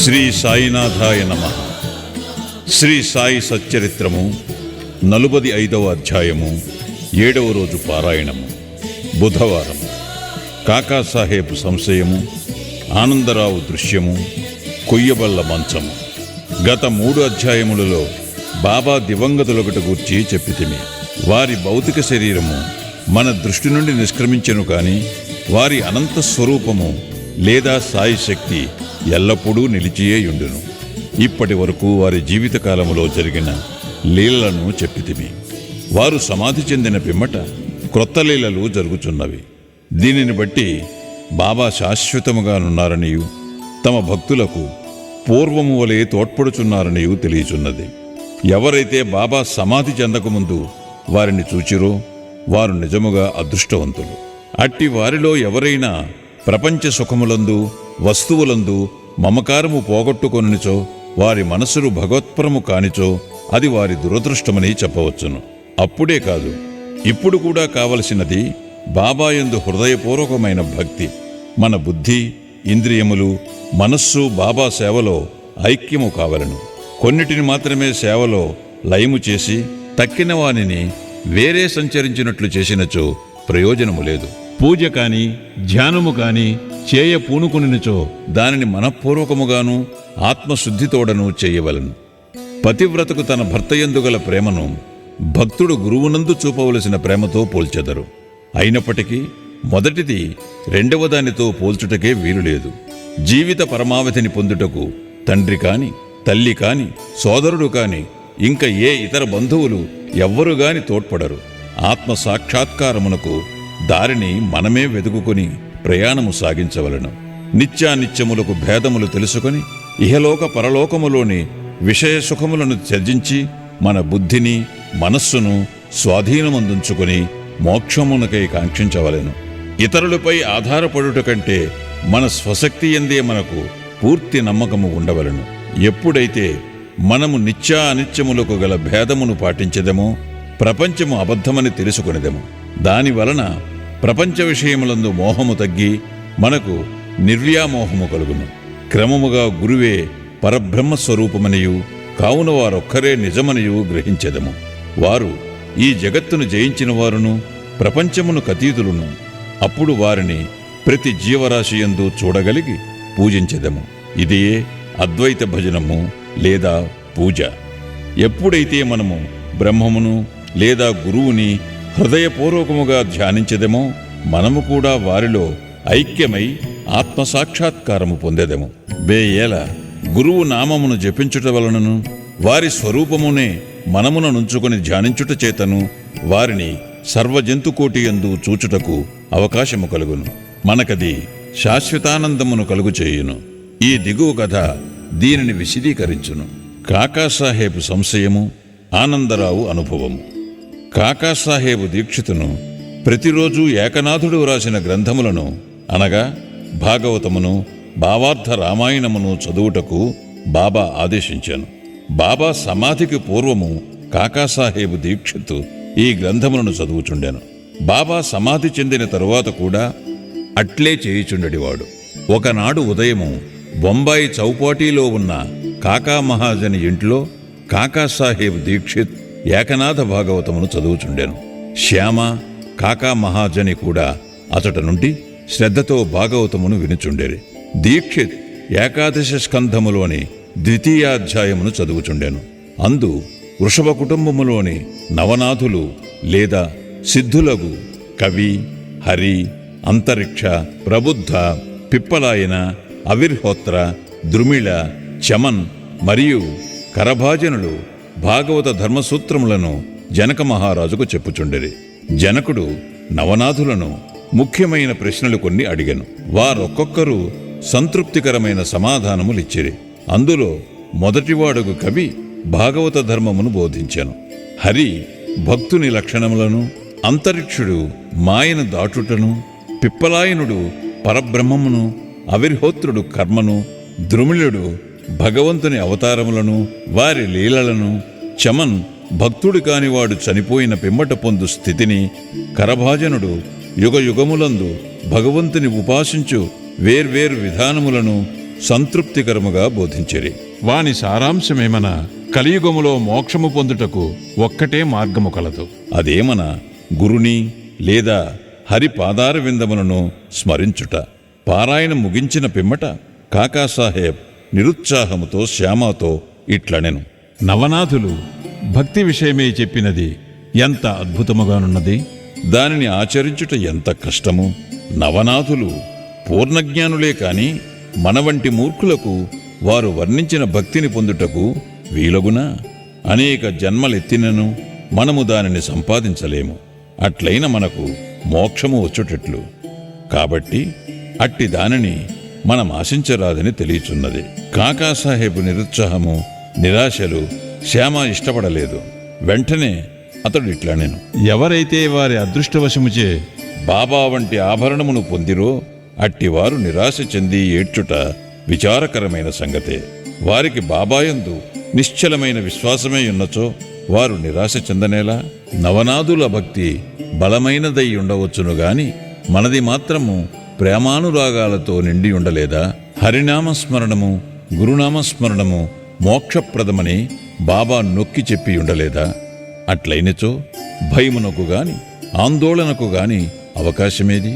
శ్రీ సాయినాథాయ నమః. శ్రీ సాయి సచ్చరిత్రము 45వ అధ్యాయము 7వ రోజు పారాయణము. బుధవారం. కాకాసాహెబ్ సంశయము, ఆనందరావు దృశ్యము, కొయ్యబల్ల మంచము. గత 3 అధ్యాయములలో బాబా దివంగతులొకటి గూర్చి చెప్పితిమి. వారి భౌతిక శరీరము మన దృష్టి నుండి నిష్క్రమించెను కాని వారి అనంత స్వరూపము లేదా సాయి శక్తి ఎల్లప్పుడూ నిలిచియేయుండును. ఇప్పటి వరకు వారి జీవితకాలములో జరిగిన లీలలను చెప్పితిమి. వారు సమాధి చెందిన పిమ్మట క్రొత్త లీలలు జరుగుచున్నవి. దీనిని బట్టి బాబా శాశ్వతముగానున్నారనియు తమ భక్తులకు పూర్వము వలె తోడ్పడుచున్నారనియు తెలియచున్నది. ఎవరైతే బాబా సమాధి చెందకముందు వారిని చూచిరో వారు నిజముగా అదృష్టవంతులు. అట్టి వారిలో ఎవరైనా ప్రపంచ సుఖములందు వస్తువులందు మమకారము పోగొట్టుకొనిచో వారి మనసులు భగవత్పరము కానిచో అది వారి దురదృష్టమని చెప్పవచ్చును. అప్పుడే కాదు, ఇప్పుడు కూడా కావలసినది బాబాయందు హృదయపూర్వకమైన భక్తి. మన బుద్ధి, ఇంద్రియములు, మనస్సు బాబా సేవలో ఐక్యము కావలను. కొన్నిటిని మాత్రమే సేవలో లయము చేసి తక్కిన వానిని వేరే సంచరించినట్లు చేసినచో ప్రయోజనము లేదు. పూజ కాని ధ్యానము కాని చేయ పూనుకునిచో దానిని మనఃపూర్వకముగాను ఆత్మశుద్ధితోడను చేయవలను. పతివ్రతకు తన భర్తయందు గల ప్రేమను భక్తుడు గురువునందు చూపవలసిన ప్రేమతో పోల్చెదరు. అయినప్పటికీ మొదటిది రెండవ దానితో పోల్చుటకే వీలులేదు. జీవిత పరమావధిని పొందుటకు తండ్రి కాని, తల్లి కాని, సోదరుడు కాని, ఇంకా ఏ ఇతర బంధువులు ఎవ్వరు గాని తోడ్పడరు. ఆత్మ సాక్షాత్కారమునకు దారిని మనమే వెదుకుని ప్రయాణము సాగించవలను. నిత్యానిత్యములకు భేదములు తెలుసుకొని ఇహలోక పరలోకములోని విషయ సుఖములను త్యజించి మన బుద్ధిని, మనస్సును స్వాధీనమందుంచుకొని మోక్షమునకై కాంక్షించవలెను. ఇతరులపై ఆధారపడుట కంటే మన స్వశక్తి యందే మనకు పూర్తి నమ్మకము ఉండవలను. ఎప్పుడైతే మనము నిత్యానిత్యములకు గల భేదమును పాటించెదమో ప్రపంచము అబద్ధమని తెలుసుకొనిదెము. దానివలన ప్రపంచ విషయములందు మోహము తగ్గి మనకు నిర్వ్యామోహము కలుగును. క్రమముగా గురువే పరబ్రహ్మస్వరూపమనియు కావున వారొక్కరే నిజమనియు గ్రహించెదము. వారు ఈ జగత్తును జయించిన వారును ప్రపంచమును కతీతులును. అప్పుడు వారిని ప్రతి జీవరాశియందు చూడగలిగి పూజించెదము. ఇదియే అద్వైత భజనము లేదా పూజ. ఎప్పుడైతే మనము బ్రహ్మమును లేదా గురువుని హృదయపూర్వకముగా ధ్యానించెదమో మనము కూడా వారిలో ఐక్యమై ఆత్మసాక్షాత్కారము పొందెదము. వేయేల గురువు నామమును జపించుట వలనను వారి స్వరూపమునే మనమున నుంచుకొని ధ్యానించుట చేతను వారిని సర్వజంతుకోటియందు చూచుటకు అవకాశము కలుగును. మనకది శాశ్వతానందమును కలుగు చేయును. ఈ దిగువ కథ దీనిని విశదీకరించును. కాకాసాహెబ్ సంశయము, ఆనందరావు అనుభవము. కాకాసాహెబ్ దీక్షితును ప్రతిరోజు ఏకనాథుడు వ్రాసిన గ్రంథములను అనగా భాగవతమును, భావార్థ రామాయణమును చదువుటకు బాబా ఆదేశించాను. బాబా సమాధికి పూర్వము కాకాసాహెబ్ దీక్షిత్ ఈ గ్రంథములను చదువుచుండెను. బాబా సమాధి చెందిన తరువాత కూడా అట్లే చేయుచుండెడివాడు. ఒకనాడు ఉదయము బొంబాయి చౌపాటీలో ఉన్న కాకా మహాజని ఇంట్లో కాకాసాహెబ్ దీక్షిత్ ఏకనాథ భాగవతమును చదువుచుండెను. శ్యామ, కాకా మహాజని కూడా అతట నుండి శ్రద్ధతో భాగవతమును వినుచుండెరి. దీక్షిత్ ఏకాదశ స్కంధములోని 2వ అధ్యాయమును చదువుచుండెను. అందు వృషభ కుటుంబములోని నవనాథులు లేదా సిద్ధులగు కవి, హరి, అంతరిక్ష, ప్రబుద్ధ, పిప్పలాయన, అవిర్హోత్ర, ద్రుమిళ, చమన్ మరియు కరభాజనులు భాగవత ధర్మసూత్రములను జనక మహారాజుకు చెప్పుచుండెరి. జనకుడు నవనాథులను ముఖ్యమైన ప్రశ్నలు కొన్ని అడిగెను. వారొక్కొక్కరు సంతృప్తికరమైన సమాధానములిచ్చిరి. అందులో మొదటివాడుగు కవి భాగవత ధర్మమును బోధించెను. హరి భక్తుని లక్షణములను, అంతరిక్షుడు మాయను దాటుటను, పిప్పలాయనుడు పరబ్రహ్మమును, అవిర్హోత్రుడు కర్మను, ద్రుమిళుడు భగవంతుని అవతారములను వారి లీలలను, చమన్ భక్తుడు కానివాడు చనిపోయిన పిమ్మట పొందు స్థితిని, కరభాజనుడు యుగయుగములందు భగవంతుని ఉపాసించు వేర్వేరు విధానములను సంతృప్తికరముగా బోధించిరి. వాని సారాంశమేమన కలియుగములో మోక్షము పొందుటకు ఒక్కటే మార్గము కలదు. అదేమన గురుని లేదా హరి పాదార విందములను స్మరించుట. పారాయణ ముగించిన పిమ్మట కాకాసాహెబ్ నిరుత్సాహముతో శ్యామాతో ఇట్లనెను. నవనాథులు భక్తి విషయమే చెప్పినది ఎంత అద్భుతముగానున్నది. దానిని ఆచరించుట ఎంత కష్టము. నవనాథులు పూర్ణజ్ఞానులే కాని మన వంటి మూర్ఖులకు వారు వర్ణించిన భక్తిని పొందుటకు వీలగునా? అనేక జన్మలెత్తినను మనము దానిని సంపాదించలేము. అట్లయిన మనకు మోక్షము వచ్చుటట్లు. కాబట్టి అట్టి దానిని మనం ఆశించరాదని తెలియచున్నది. కాకాసాహెబ్ నిరుత్సాహము, నిరాశలు శ్యామ ఇష్టపడలేదు. వెంటనే అతడు ఇట్లనెను. ఎవరైతే వారి అదృష్టవశముచే బాబా వంటి ఆభరణమును పొందిరో అట్టివారు నిరాశ చెంది ఏడ్చుట విచారకరమైన సంగతే. వారికి బాబాయందు నిశ్చలమైన విశ్వాసమే ఉన్నచో వారు నిరాశ చెందనేలా? నవనాథుల భక్తి బలమైనదై ఉండవచ్చును గాని మనది మాత్రము ప్రేమానురాగాలతో నిండి ఉండలేదా? హరినామస్మరణము, గురునామస్మరణము మోక్షప్రదమని బాబా నొక్కి చెప్పి ఉండలేదా? అట్లయినచో భయమునకు గాని ఆందోళనకు గాని అవకాశమేది?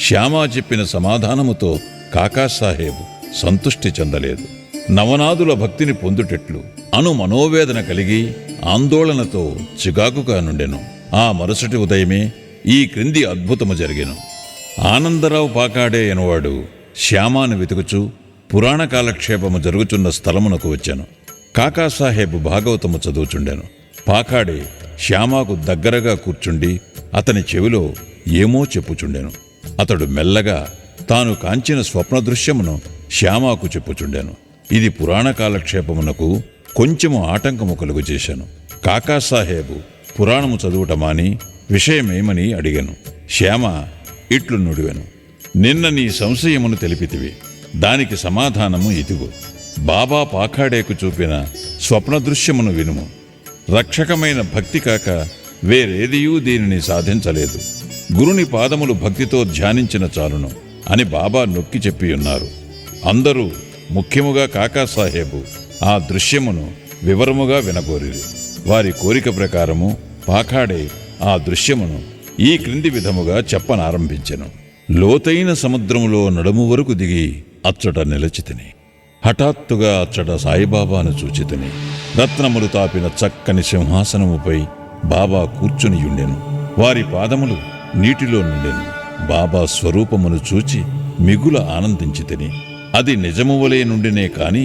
శ్యామా చెప్పిన సమాధానముతో కాకాసాహెబ్ సంతుష్టి చెందలేదు. నవనాథుల భక్తిని పొందుటెట్లు అను మనోవేదన కలిగి ఆందోళనతో చికాకుగా నుండెను. ఆ మరుసటి ఉదయమే ఈ క్రింది అద్భుతము జరిగెను. ఆనందరావు పాకాడే అనువాడు శ్యామాను వెతుకుచూ పురాణ కాలక్షేపము జరుగుచున్న స్థలమునకు వచ్చాను. కాకాసాహెబ్ భాగవతము చదువుచుండెను. పాకాడే శ్యామాకు దగ్గరగా కూర్చుండి అతని చెవిలో ఏమో చెప్పుచుండెను. అతడు మెల్లగా తాను కాంచిన స్వప్న దృశ్యమును శ్యామాకు చెప్పుచుండెను. ఇది పురాణ కాలక్షేపమునకు కొంచెము ఆటంకము కలుగు చేశాను. కాకాసాహెబు పురాణము చదువుటమాని విషయమేమని అడిగాను. శ్యామ ఇట్లు నుడివెను. నిన్న నీ సంశయమును తెలిపితివి. దానికి సమాధానము ఇదిగో. బాబా పాఖాడేకు చూపిన స్వప్న దృశ్యమును వినుము. రక్షకమైన భక్తి కాక వేరేదియూ దీనిని సాధించలేదు. గురుని పాదములు భక్తితో ధ్యానించిన చాలును అని బాబా నొక్కి చెప్పి ఉన్నారు. అందరూ ముఖ్యముగా కాకాసాహెబు ఆ దృశ్యమును వివరముగా వినగోరిరి. వారి కోరిక ప్రకారము పాఖాడే ఆ దృశ్యమును ఈ క్రింది విధముగా చెప్పనారంభించెను. లోతైన సముద్రములో నడుము వరకు దిగి అచ్చట నిలచితిని. హఠాత్తుగా అచ్చట సాయిబాబాను చూచితిని. రత్నములు తాపిన చక్కని సింహాసనముపై బాబా కూర్చునియుండెను. వారి పాదములు నీటిలో నుండెను. బాబా స్వరూపమును చూచి మిగుల ఆనందించితిని. అది నిజము వలె నుండినే కాని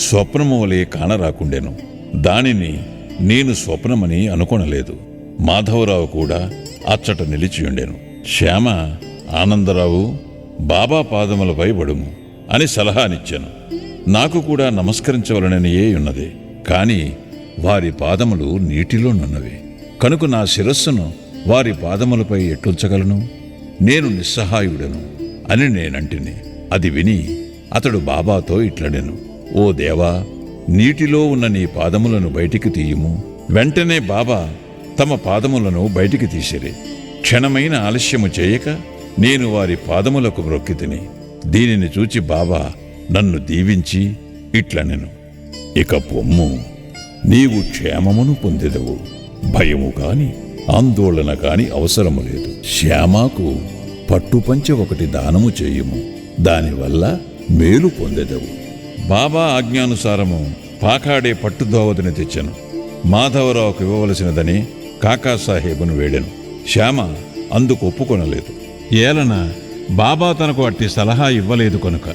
స్వప్నము వలె కానరాకుండెను. దానిని నేను స్వప్నమని అనుకొనలేదు. మాధవరావు కూడా అచ్చట నిలిచియుండెను. శ్యామ, ఆనందరావు, బాబా పాదములపై పడుము అని సలహానిచ్చాను. నాకు కూడా నమస్కరించవలననియే ఉన్నది. కాని వారి పాదములు నీటిలోనున్నవి కనుక నా శిరస్సును వారి పాదములపై ఎట్లుంచగలను? నేను నిస్సహాయుడను అని నేనంటిని. అది విని అతడు బాబాతో ఇట్లనెను. ఓ దేవా, నీటిలో ఉన్న నీ పాదములను బయటికి తీయుము. వెంటనే బాబా తమ పాదములను బయటికి తీసిరి. క్షణమైన ఆలస్యము చేయక నేను వారి పాదములకు మ్రొక్కితిని. దీనిని చూచి బాబా నన్ను దీవించి ఇట్లనెను. ఇక పొమ్ము, నీవు క్షేమమును పొందెదవు. భయము కాని ఆందోళన కాని అవసరము లేదు. శ్యామాకు పట్టుపంచె ఒకటి దానము చేయుము. దానివల్ల మేలు పొందెదవు. బాబా ఆజ్ఞానుసారము పాకాడే పట్టుదోవతిని తెచ్చెను. మాధవరావుకు ఇవ్వవలసినదని కాకాసాహెబును వేడెను. శ్యామ అందుకు ఒప్పుకొనలేదు. ఏలన బాబా తనకు అట్టి సలహా ఇవ్వలేదు కనుక.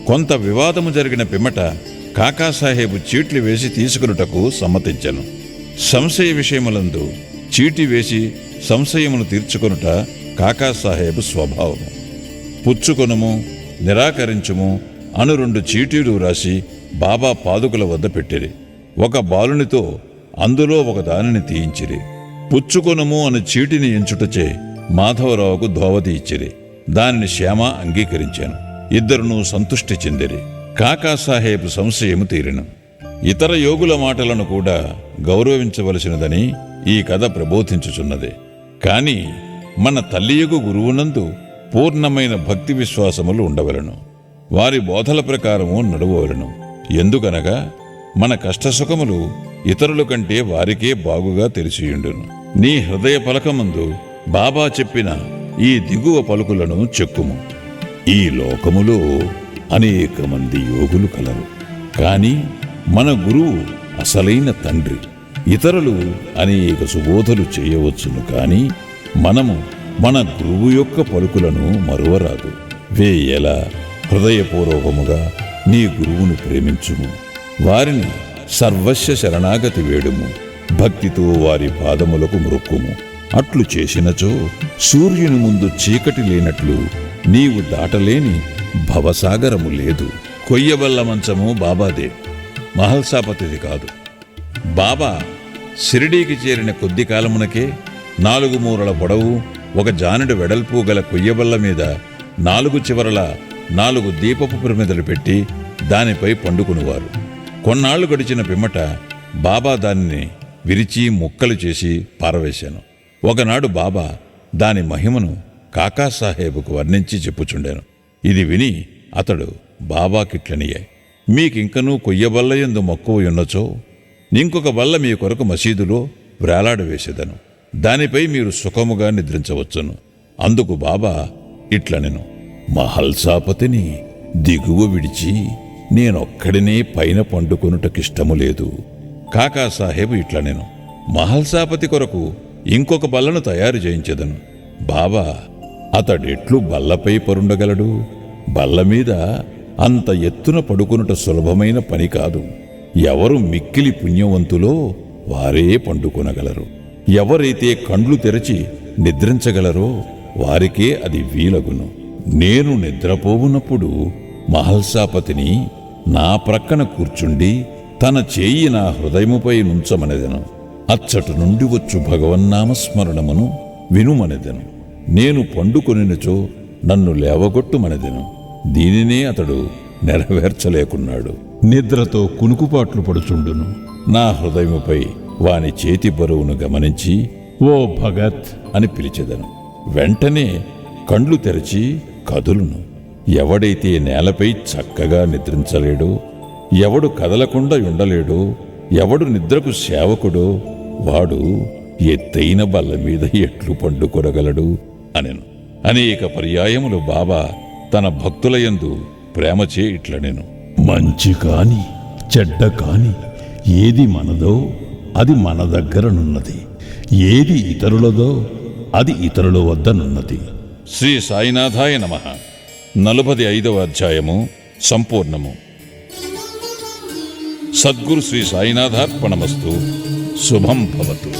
కొంత వివాదము జరిగిన పిమ్మట కాకాసాహెబు చీట్లు వేసి తీసుకునుటకు సమ్మతించెను. సంశయ విషయములందు చీటి వేసి సంశయమును తీర్చుకొనుట కాకాసాహెబు స్వభావము. పుచ్చుకొనుము, నిరాకరించుము అను 2 చీటీలు రాసి బాబా పాదుకుల వద్ద పెట్టిరి. ఒక బాలునితో అందులో ఒక దానిని తీయించిరి. పుచ్చుకొనుము అను చీటిని ఎంచుటచే మాధవరావుకు ధోవతి ఇచ్చిరి. దానిని శ్యామ అంగీకరించాను. ఇద్దరును సంతుష్టి చెందిరి. కాకాసాహెబు సంశయము తీరెను. ఇతర యోగుల మాటలను కూడా గౌరవించవలసినదని ఈ కథ ప్రబోధించుచున్నది. కాని మన తల్లియగు గురువునందు పూర్ణమైన భక్తి విశ్వాసములు ఉండవలను. వారి బోధల ప్రకారము నడవవలెను. ఎందుకనగా మన కష్టసుఖములు ఇతరుల కంటే వారికే బాగుగా తెలిసియుండును. నీ హృదయ పలకమందు బాబా చెప్పిన ఈ దిగువ పలుకులను చెక్కుము. ఈ లోకములో అనేక మంది యోగులు కలరు, కాని మన గురువు అసలైన తండ్రి. ఇతరులు అనేక సుబోధలు చేయవచ్చును, కాని మనము మన గురువు యొక్క పలుకులను మరువరాదు. వేయలా హృదయపూర్వకముగా నీ గురువును ప్రేమించుము. వారిని సర్వస్వ శరణాగతి వేడుము. భక్తితో వారి పాదములకు మొక్కుము. అట్లు చేసినచో సూర్యుని ముందు చీకటి లేనట్లు నీవు దాటలేని భవసాగరము లేదు. కొయ్యబల్ల మంచము బాబాదే, మహల్సాపతిది కాదు. బాబా షిరిడీకి చేరిన కొద్ది కాలమునకే 4 మూరల పొడవు 1 జానెడు వెడల్పు గల కొయ్యబల్ల మీద 4 చివరల 4 దీపపు ప్రమిదలు పెట్టి దానిపై పండుకునివారు. కొన్నాళ్లు గడిచిన పిమ్మట బాబా దానిని విరిచి ముక్కలు చేసి పారవేశాను. ఒకనాడు బాబా దాని మహిమను కాకాసాహేబుకు వర్ణించి చెప్పుచుండాను. ఇది విని అతడు బాబాకిట్లనియే, మీకింకనూ కొయ్యబల్లయందు మక్కువ ఉన్నచో ఇంకొక బల్ల మీ కొరకు మసీదులో వ్రేలాడవేసేదను. దానిపై మీరు సుఖముగా నిద్రించవచ్చును. అందుకు బాబా ఇట్లనెను, మహల్సాపతిని దిగువ విడిచి నేనొక్కడినే పైన పండుకొనుటకిష్టము లేదు. కాకాసాహేబు ఇట్లనెను, మహల్సాపతి కొరకు ఇంకొక బల్లను తయారు చేయించెదను. బాబా, అతడెట్లు బల్లపై పరుండగలడు? బల్లమీద అంత ఎత్తున పడుకొనుట సులభమైన పని కాదు. ఎవరు మిక్కిలి పుణ్యవంతులో వారే పండుకొనగలరు. ఎవరైతే కండ్లు తెరచి నిద్రించగలరో వారికే అది వీలగును. నేను నిద్రపోవునప్పుడు మహల్సాపతిని నా ప్రక్కన కూర్చుండి తన చేయి నా హృదయముపై నుంచమనెదను. అచ్చటు నుండి వచ్చు భగవన్నామస్మరణమును వినుమనెదను. నేను పండుకొనినచో నన్ను లేవగొట్టుమనెదను. దీనినే అతడు నెరవేర్చలేకున్నాడు. నిద్రతో కునుకుపాట్లు పడుచుండును. నా హృదయముపై వాని చేతి బరువును గమనించి ఓ భగత్ అని పిలిచెదను. వెంటనే కండ్లు తెరచి కదులును. ఎవడైతే నేలపై చక్కగా నిద్రించలేడో, ఎవడు కదలకుండా ఉండలేడో, ఎవడు నిద్రకు సేవకుడో వాడు ఎత్తైన బల్ల మీద ఎట్లు పండుకొనగలడు అనెను. అనేక పర్యాయములు బాబా తన భక్తులయందు ప్రేమచే ఇట్లనెను, మంచి కాని చెడ్డ కాని ఏది మనదో అది మన దగ్గరనున్నది, ఏది ఇతరులదో అది ఇతరుల వద్దనున్నది. శ్రీ సాయినాథాయ నమః. 45వ అధ్యాయము సంపూర్ణము. సద్గురు శ్రీ సాయినాథార్పణమస్తు. శుభం భవతు.